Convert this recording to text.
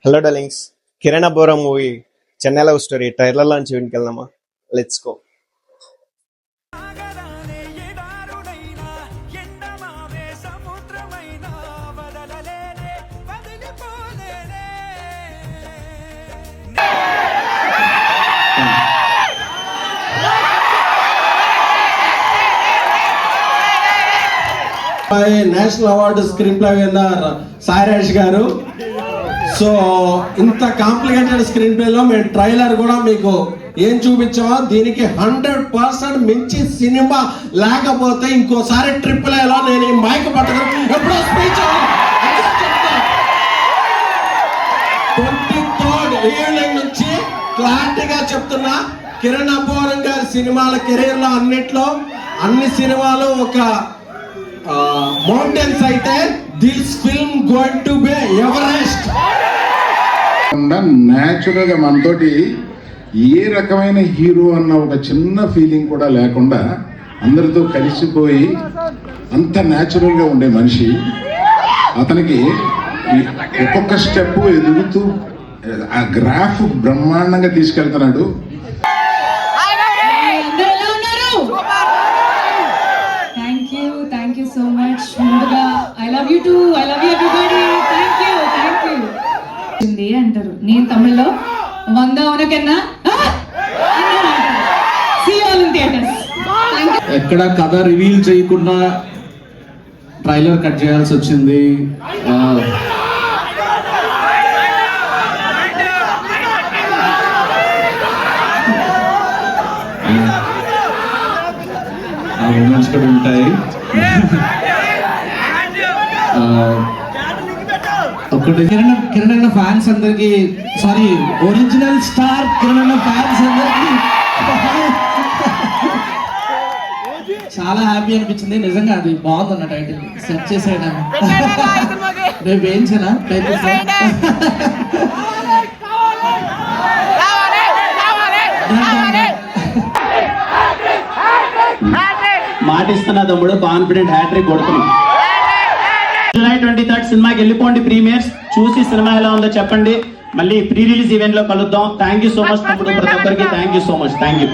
Hello darlings, Kiran Abbavaram movie Chennai love story trailer launch ఈవెంట్కి వెళ్దామా? Let's go. National award screenplay winner Sairaj గారు. So ఇంత complicated screen ప్లేలో మేము ట్రైలర్ కూడా మీకు ఏం చూపించామో దీనికి 100% మించి సినిమా లేకపోతే ఇంకోసారి ట్రిపుల్ ఏలో నేను ఈ మైక్ పట్టుకుని ఎప్పుడో స్పీచ్ 23rd ఈవినింగ్ నుంచి క్లారిటీగా చెప్తున్నా. కిరణ్ అబ్బోరం గారి సినిమాల కెరీర్ లో అన్ని సినిమాలు ఒక మౌంటైన్స్ అయితే this film going to be Everest. Natural గా మనతోటి ఏ రకమైన హీరో అన్న ఒక చిన్న ఫీలింగ్ కూడా లేకుండా అందరితో కలిసిపోయి అంత న్యాచురల్ గా ఉండే మనిషి. అతనికి ఒక్కొక్క స్టెప్ ఎదుగుతూ ఆ గ్రాఫ్ బ్రహ్మాండంగా తీసుకెళ్తున్నాడు. Thank you so much. ముందుగా I love you too. I love you everybody. Thank you. అంటారు. నేను తమిళ్లో 100 ఉనకన్నా see you all in theaters. ఎక్కడ కథ రివీల్ చేయకుండా ట్రైలర్ కట్ చేయాల్సి వచ్చింది. మూమెంట్స్ కూడా ఉంటాయి. ఒకటి కిరణ్ అన్న ఫ్యాన్స్ అందరికి, సారీ ఒరిజినల్ స్టార్ కిరణ్ అన్న ఫ్యాన్స్ అందరికి చాలా హ్యాపీ అనిపించింది. నిజంగా అది బాగుందన్న టైటిల్ సెట్ చేసేయడం. రేపు వేయించనా టైటిల్? మాటిస్తున్నా తమ్ముడు, కాన్ఫిడెంట్ హ్యాట్రిక్ కొడుతున్నాం. జూలై 23rd సినిమాకి వెళ్ళిపోండి. ప్రీమియర్స్ చూసి సినిమా ఎలా ఉందో చెప్పండి. మళ్ళీ ప్రీ రిలీజ్ ఈవెంట్ లో కలుద్దాం. థ్యాంక్ యూ సో మచ్ తమ్ముడు, ప్రతి ఒక్కరికి thank you so much. Thank you.